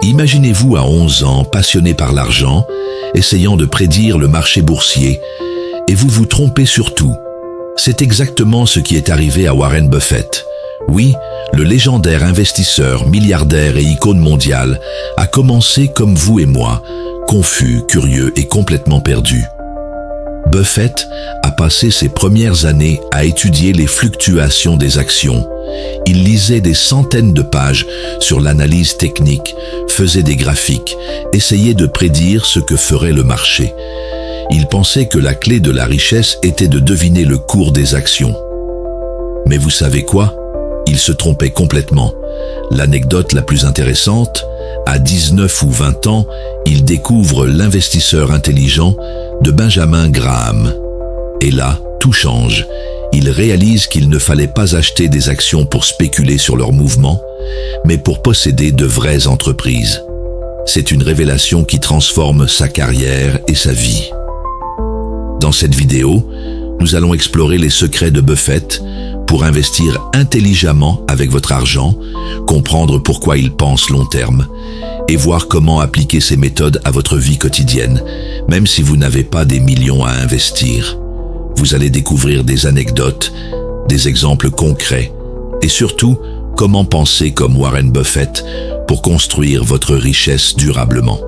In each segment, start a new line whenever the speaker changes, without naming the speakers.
Imaginez-vous à 11 ans, passionné par l'argent, essayant de prédire le marché boursier, et vous vous trompez sur tout. C'est exactement ce qui est arrivé à Warren Buffett. Oui, le légendaire investisseur, milliardaire et icône mondiale a commencé comme vous et moi, confus, curieux et complètement perdu. Buffett a passé ses premières années à étudier les fluctuations des actions. Il lisait des centaines de pages sur l'analyse technique, faisait des graphiques, essayait de prédire ce que ferait le marché. Il pensait que la clé de la richesse était de deviner le cours des actions. Mais vous savez quoi? Il se trompait complètement. L'anecdote la plus intéressante, à 19 ou 20 ans, il découvre L'investisseur intelligent de Benjamin Graham. Et là, tout change. Il réalise qu'il ne fallait pas acheter des actions pour spéculer sur leurs mouvements, mais pour posséder de vraies entreprises. C'est une révélation qui transforme sa carrière et sa vie. Dans cette vidéo, nous allons explorer les secrets de Buffett pour investir intelligemment avec votre argent, comprendre pourquoi il pense long terme et voir comment appliquer ces méthodes à votre vie quotidienne, même si vous n'avez pas des millions à investir. Vous allez découvrir des anecdotes, des exemples concrets et surtout, comment penser comme Warren Buffett pour construire votre richesse durablement.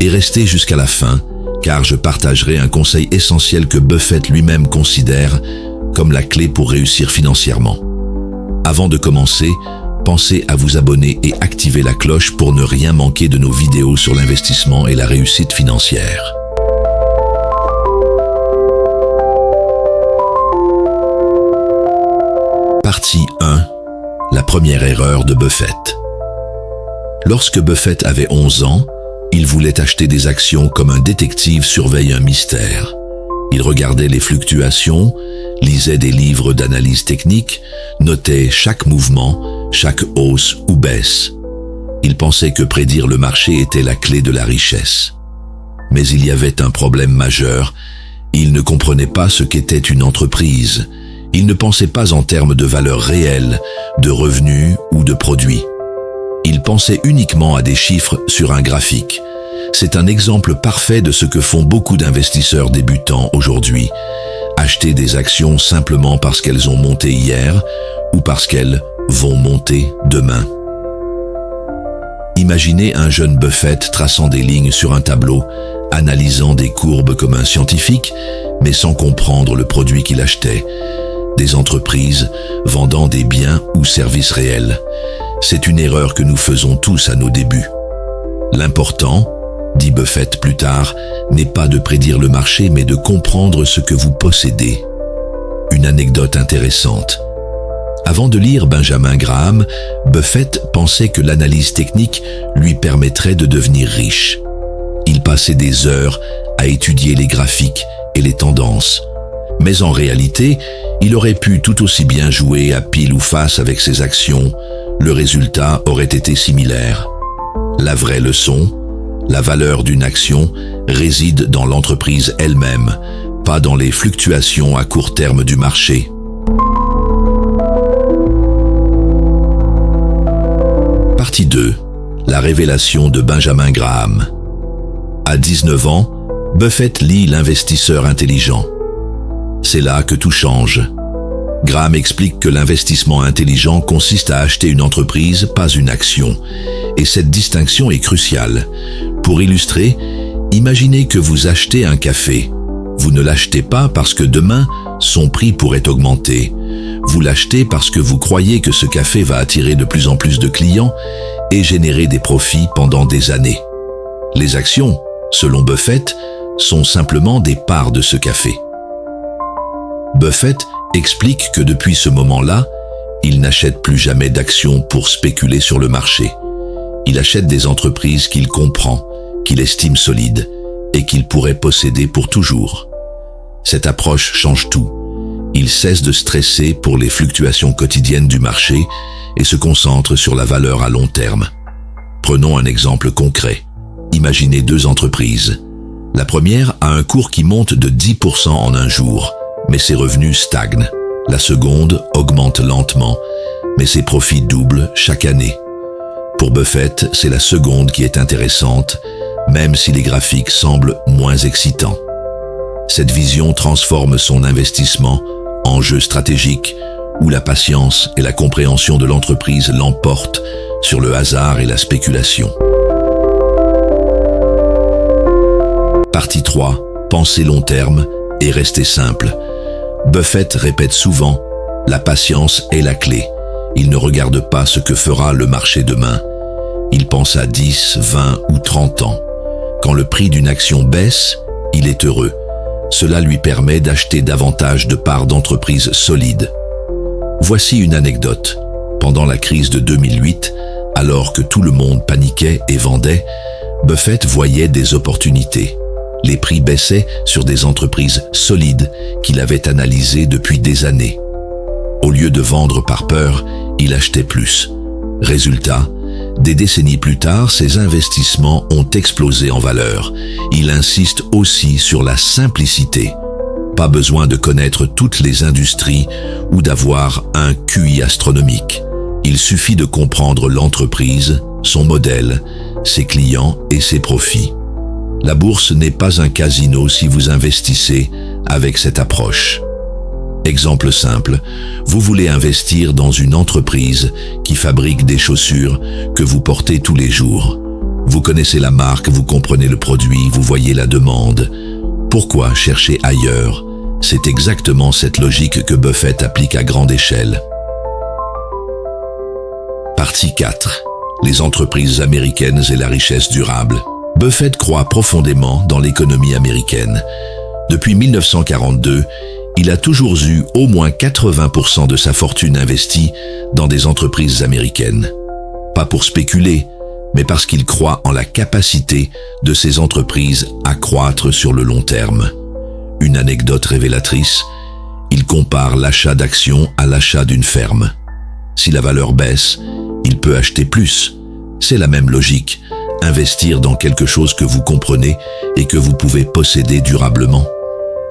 Et restez jusqu'à la fin, car je partagerai un conseil essentiel que Buffett lui-même considère comme la clé pour réussir financièrement. Avant de commencer, pensez à vous abonner et activer la cloche pour ne rien manquer de nos vidéos sur l'investissement et la réussite financière. Partie 1. La première erreur de Buffett. Lorsque Buffett avait 11 ans, il voulait acheter des actions comme un détective surveille un mystère. Il regardait les fluctuations, lisait des livres d'analyse technique, notait chaque mouvement, chaque hausse ou baisse. Il pensait que prédire le marché était la clé de la richesse. Mais il y avait un problème majeur. Il ne comprenait pas ce qu'était une entreprise. Il ne pensait pas en termes de valeur réelle, de revenus ou de produits. Il pensait uniquement à des chiffres sur un graphique. C'est un exemple parfait de ce que font beaucoup d'investisseurs débutants aujourd'hui. Acheter des actions simplement parce qu'elles ont monté hier ou parce qu'elles vont monter demain. Imaginez un jeune Buffett traçant des lignes sur un tableau, analysant des courbes comme un scientifique, mais sans comprendre le produit qu'il achetait. Des entreprises vendant des biens ou services réels. C'est une erreur que nous faisons tous à nos débuts. L'important, dit Buffett plus tard, n'est pas de prédire le marché, mais de comprendre ce que vous possédez. Une anecdote intéressante. Avant de lire Benjamin Graham, Buffett pensait que l'analyse technique lui permettrait de devenir riche. Il passait des heures à étudier les graphiques et les tendances. Mais en réalité, il aurait pu tout aussi bien jouer à pile ou face avec ses actions. Le résultat aurait été similaire. La vraie leçon, la valeur d'une action réside dans l'entreprise elle-même, pas dans les fluctuations à court terme du marché. Partie 2. La révélation de Benjamin Graham. À 19 ans, Buffett lit L'investisseur intelligent. C'est là que tout change. Graham explique que l'investissement intelligent consiste à acheter une entreprise, pas une action. Et cette distinction est cruciale. Pour illustrer, imaginez que vous achetez un café. Vous ne l'achetez pas parce que demain, son prix pourrait augmenter. Vous l'achetez parce que vous croyez que ce café va attirer de plus en plus de clients et générer des profits pendant des années. Les actions, selon Buffett, sont simplement des parts de ce café. Buffett explique que depuis ce moment-là, il n'achète plus jamais d'actions pour spéculer sur le marché. Il achète des entreprises qu'il comprend, qu'il estime solides et qu'il pourrait posséder pour toujours. Cette approche change tout. Il cesse de stresser pour les fluctuations quotidiennes du marché et se concentre sur la valeur à long terme. Prenons un exemple concret. Imaginez deux entreprises. La première a un cours qui monte de 10% en un jour, mais ses revenus stagnent. La seconde augmente lentement, mais ses profits doublent chaque année. Pour Buffett, c'est la seconde qui est intéressante, même si les graphiques semblent moins excitants. Cette vision transforme son investissement en jeu stratégique où la patience et la compréhension de l'entreprise l'emportent sur le hasard et la spéculation. Partie 3. Pensez long terme et restez simple. Buffett répète souvent « La patience est la clé ». Il ne regarde pas ce que fera le marché demain. Il pense à 10, 20 ou 30 ans. Quand le prix d'une action baisse, il est heureux. Cela lui permet d'acheter davantage de parts d'entreprises solides. Voici une anecdote. Pendant la crise de 2008, alors que tout le monde paniquait et vendait, Buffett voyait des opportunités. Les prix baissaient sur des entreprises solides qu'il avait analysées depuis des années. Au lieu de vendre par peur, il achetait plus. Résultat, des décennies plus tard, ses investissements ont explosé en valeur. Il insiste aussi sur la simplicité. Pas besoin de connaître toutes les industries ou d'avoir un QI astronomique. Il suffit de comprendre l'entreprise, son modèle, ses clients et ses profits. La bourse n'est pas un casino si vous investissez avec cette approche. Exemple simple, vous voulez investir dans une entreprise qui fabrique des chaussures que vous portez tous les jours. Vous connaissez la marque, vous comprenez le produit, vous voyez la demande. Pourquoi chercher ailleurs? C'est exactement cette logique que Buffett applique à grande échelle. Partie 4. Les entreprises américaines et la richesse durable. Buffett croit profondément dans l'économie américaine. Depuis 1942, il a toujours eu au moins 80% de sa fortune investie dans des entreprises américaines. Pas pour spéculer, mais parce qu'il croit en la capacité de ces entreprises à croître sur le long terme. Une anecdote révélatrice, il compare l'achat d'actions à l'achat d'une ferme. Si la valeur baisse, il peut acheter plus. C'est la même logique, investir dans quelque chose que vous comprenez et que vous pouvez posséder durablement.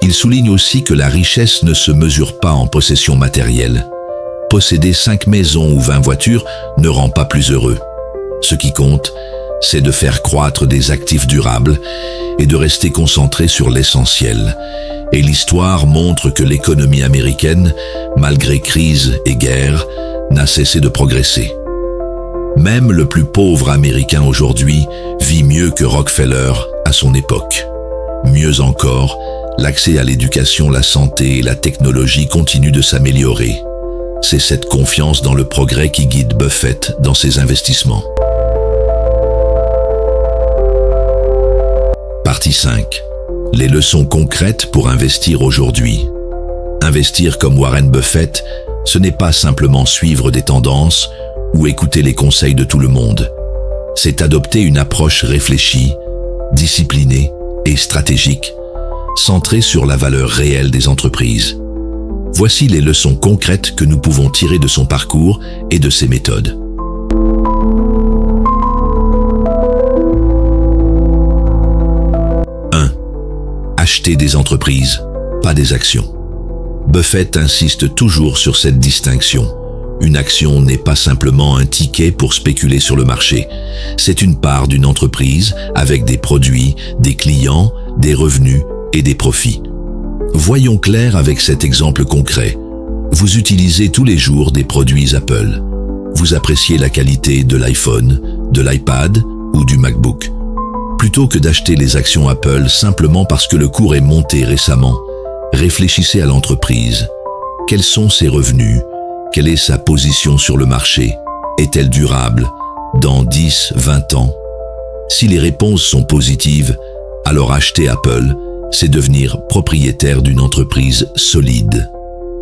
Il souligne aussi que la richesse ne se mesure pas en possession matérielle. Posséder 5 maisons ou 20 voitures ne rend pas plus heureux. Ce qui compte, c'est de faire croître des actifs durables et de rester concentré sur l'essentiel. Et l'histoire montre que l'économie américaine, malgré crise et guerre, n'a cessé de progresser. Même le plus pauvre Américain aujourd'hui vit mieux que Rockefeller à son époque. Mieux encore, l'accès à l'éducation, la santé et la technologie continuent de s'améliorer. C'est cette confiance dans le progrès qui guide Buffett dans ses investissements. Partie 5. Les leçons concrètes pour investir aujourd'hui. Investir comme Warren Buffett, ce n'est pas simplement suivre des tendances ou écouter les conseils de tout le monde. C'est adopter une approche réfléchie, disciplinée et stratégique, centrée sur la valeur réelle des entreprises. Voici les leçons concrètes que nous pouvons tirer de son parcours et de ses méthodes. Acheter des entreprises, pas des actions. Buffett insiste toujours sur cette distinction. Une action n'est pas simplement un ticket pour spéculer sur le marché. C'est une part d'une entreprise avec des produits, des clients, des revenus et des profits. Voyons clair avec cet exemple concret. Vous utilisez tous les jours des produits Apple. Vous appréciez la qualité de l'iPhone, de l'iPad ou du MacBook. Plutôt que d'acheter les actions Apple simplement parce que le cours est monté récemment, réfléchissez à l'entreprise. Quels sont ses revenus? Quelle est sa position sur le marché? Est-elle durable dans 10, 20 ans? Si les réponses sont positives, alors acheter Apple, c'est devenir propriétaire d'une entreprise solide.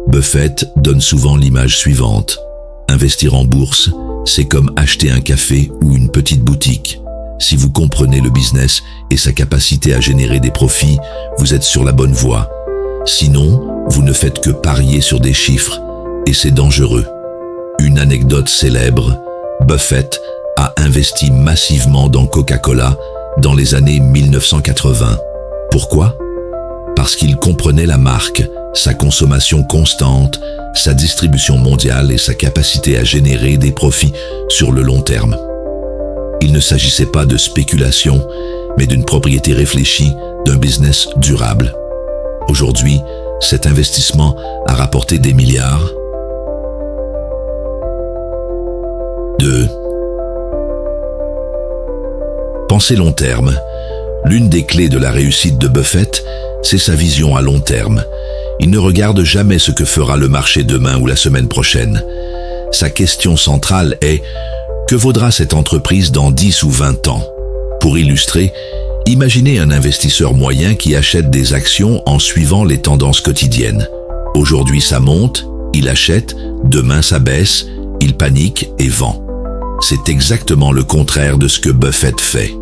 Buffett donne souvent l'image suivante. Investir en bourse, c'est comme acheter un café ou une petite boutique. Si vous comprenez le business et sa capacité à générer des profits, vous êtes sur la bonne voie. Sinon, vous ne faites que parier sur des chiffres et c'est dangereux. Une anecdote célèbre, Buffett a investi massivement dans Coca-Cola dans les années 1980. Pourquoi? Parce qu'il comprenait la marque, sa consommation constante, sa distribution mondiale et sa capacité à générer des profits sur le long terme. Il ne s'agissait pas de spéculation, mais d'une propriété réfléchie, d'un business durable. Aujourd'hui, cet investissement a rapporté des milliards. 2. Pensez long terme. L'une des clés de la réussite de Buffett, c'est sa vision à long terme. Il ne regarde jamais ce que fera le marché demain ou la semaine prochaine. Sa question centrale est « Que vaudra cette entreprise dans 10 ou 20 ans ?» Pour illustrer, imaginez un investisseur moyen qui achète des actions en suivant les tendances quotidiennes. Aujourd'hui ça monte, il achète, demain ça baisse, il panique et vend. C'est exactement le contraire de ce que Buffett fait.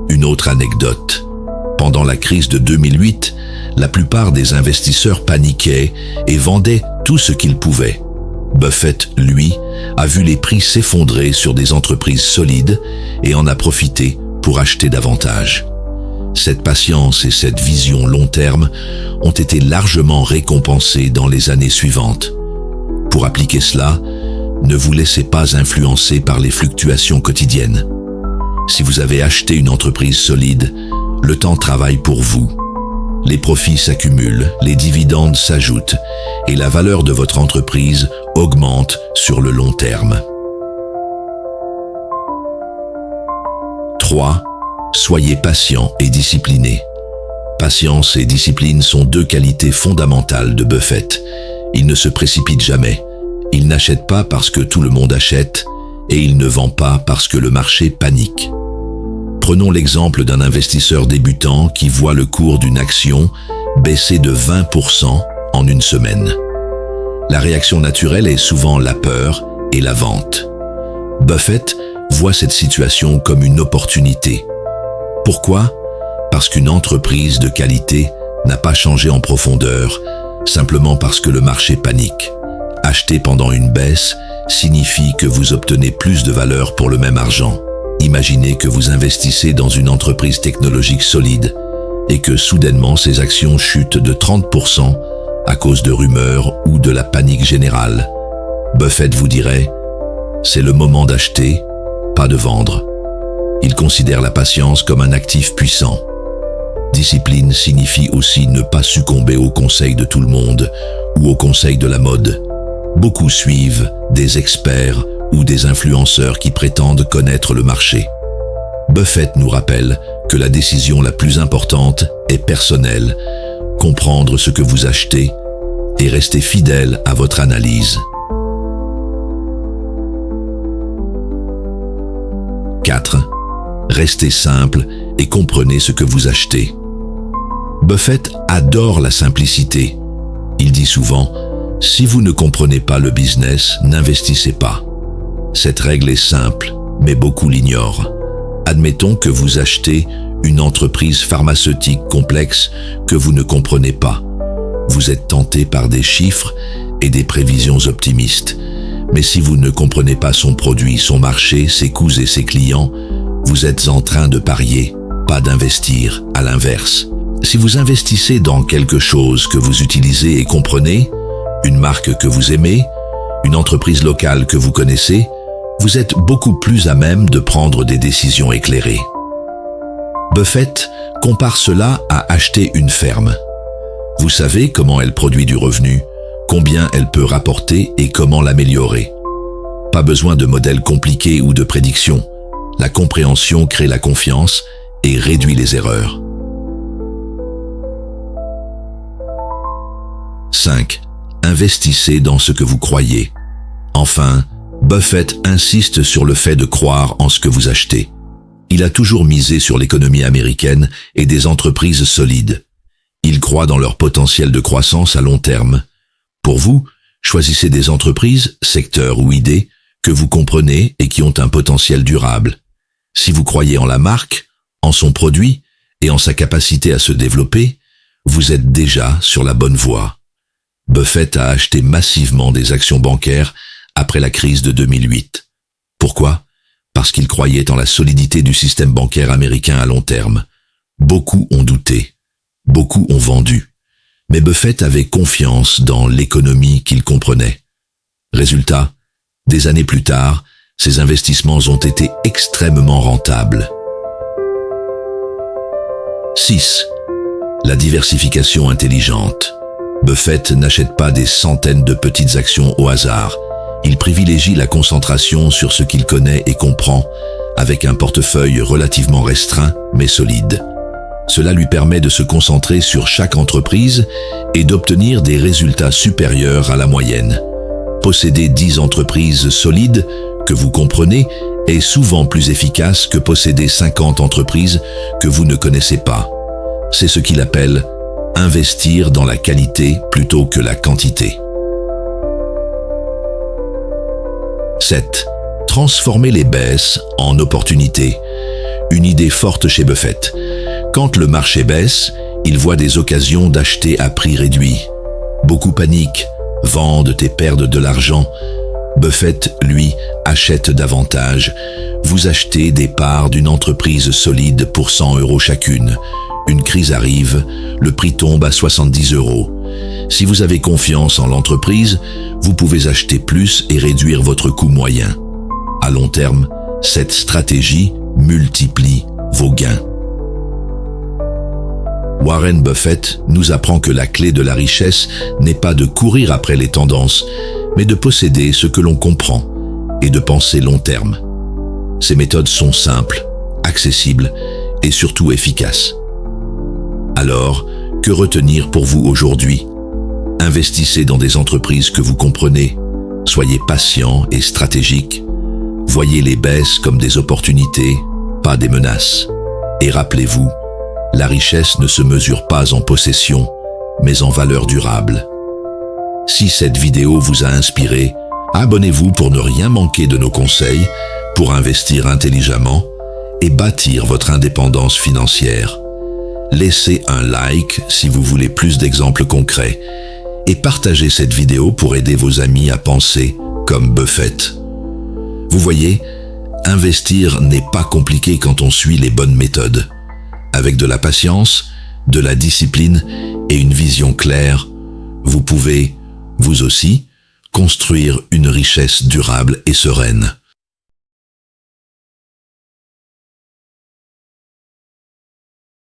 Une autre anecdote. Pendant la crise de 2008, la plupart des investisseurs paniquaient et vendaient tout ce qu'ils pouvaient. Buffett, lui, a vu les prix s'effondrer sur des entreprises solides et en a profité pour acheter davantage. Cette patience et cette vision long terme ont été largement récompensées dans les années suivantes. Pour appliquer cela, ne vous laissez pas influencer par les fluctuations quotidiennes. Si vous avez acheté une entreprise solide, le temps travaille pour vous. Les profits s'accumulent, les dividendes s'ajoutent et la valeur de votre entreprise augmente sur le long terme. 3. Soyez patient et discipliné. Patience et discipline sont deux qualités fondamentales de Buffett. Il ne se précipite jamais. Il n'achète pas parce que tout le monde achète et il ne vend pas parce que le marché panique. Prenons l'exemple d'un investisseur débutant qui voit le cours d'une action baisser de 20% en une semaine. La réaction naturelle est souvent la peur et la vente. Buffett voit cette situation comme une opportunité. Pourquoi ? Parce qu'une entreprise de qualité n'a pas changé en profondeur, simplement parce que le marché panique. Acheter pendant une baisse signifie que vous obtenez plus de valeur pour le même argent. Imaginez que vous investissez dans une entreprise technologique solide et que soudainement ces actions chutent de 30% à cause de rumeurs ou de la panique générale. Buffett vous dirait « C'est le moment d'acheter, pas de vendre ». Il considère la patience comme un actif puissant. Discipline signifie aussi ne pas succomber aux conseils de tout le monde ou aux conseils de la mode. Beaucoup suivent des experts ou des influenceurs qui prétendent connaître le marché. Buffett nous rappelle que la décision la plus importante est personnelle, comprendre ce que vous achetez et rester fidèle à votre analyse. 4. Restez simple et comprenez ce que vous achetez. Buffett adore la simplicité. Il dit souvent « Si vous ne comprenez pas le business, n'investissez pas ». Cette règle est simple, mais beaucoup l'ignorent. Admettons que vous achetez une entreprise pharmaceutique complexe que vous ne comprenez pas. Vous êtes tenté par des chiffres et des prévisions optimistes. Mais si vous ne comprenez pas son produit, son marché, ses coûts et ses clients, vous êtes en train de parier, pas d'investir, à l'inverse. Si vous investissez dans quelque chose que vous utilisez et comprenez, une marque que vous aimez, une entreprise locale que vous connaissez, vous êtes beaucoup plus à même de prendre des décisions éclairées. Buffett compare cela à acheter une ferme. Vous savez comment elle produit du revenu, combien elle peut rapporter et comment l'améliorer. Pas besoin de modèles compliqués ou de prédictions. La compréhension crée la confiance et réduit les erreurs. 5. Investissez dans ce que vous croyez. Enfin, Buffett insiste sur le fait de croire en ce que vous achetez. Il a toujours misé sur l'économie américaine et des entreprises solides. Il croit dans leur potentiel de croissance à long terme. Pour vous, choisissez des entreprises, secteurs ou idées que vous comprenez et qui ont un potentiel durable. Si vous croyez en la marque, en son produit et en sa capacité à se développer, vous êtes déjà sur la bonne voie. Buffett a acheté massivement des actions bancaires après la crise de 2008. Pourquoi ? Parce qu'il croyait en la solidité du système bancaire américain à long terme. Beaucoup ont douté. Beaucoup ont vendu. Mais Buffett avait confiance dans l'économie qu'il comprenait. Résultat, des années plus tard, Ces investissements ont été extrêmement rentables. 6. La diversification intelligente. Buffett n'achète pas des centaines de petites actions au hasard. Il privilégie la concentration sur ce qu'il connaît et comprend, avec un portefeuille relativement restreint mais solide. Cela lui permet de se concentrer sur chaque entreprise et d'obtenir des résultats supérieurs à la moyenne. Posséder 10 entreprises solides, que vous comprenez, est souvent plus efficace que posséder 50 entreprises que vous ne connaissez pas. C'est ce qu'il appelle investir dans la qualité plutôt que la quantité. 7. Transformer les baisses en opportunités. Une idée forte chez Buffett. Quand le marché baisse, il voit des occasions d'acheter à prix réduit. Beaucoup paniquent, vendent et perdent de l'argent. Buffett, lui, achète davantage. Vous achetez des parts d'une entreprise solide pour 100 € chacune. Une crise arrive, le prix tombe à 70 €. Si vous avez confiance en l'entreprise, vous pouvez acheter plus et réduire votre coût moyen. À long terme, cette stratégie multiplie vos gains. Warren Buffett nous apprend que la clé de la richesse n'est pas de courir après les tendances, mais de posséder ce que l'on comprend et de penser long terme. Ces méthodes sont simples, accessibles et surtout efficaces. Alors, que retenir pour vous aujourd'hui? Investissez dans des entreprises que vous comprenez, soyez patient et stratégique, voyez les baisses comme des opportunités, pas des menaces. Et rappelez-vous, la richesse ne se mesure pas en possession, mais en valeur durable. Si cette vidéo vous a inspiré, abonnez-vous pour ne rien manquer de nos conseils pour investir intelligemment et bâtir votre indépendance financière. Laissez un like si vous voulez plus d'exemples concrets et partagez cette vidéo pour aider vos amis à penser comme Buffett. Vous voyez, investir n'est pas compliqué quand on suit les bonnes méthodes. Avec de la patience, de la discipline et une vision claire, vous pouvez, vous aussi, construire une richesse durable et sereine.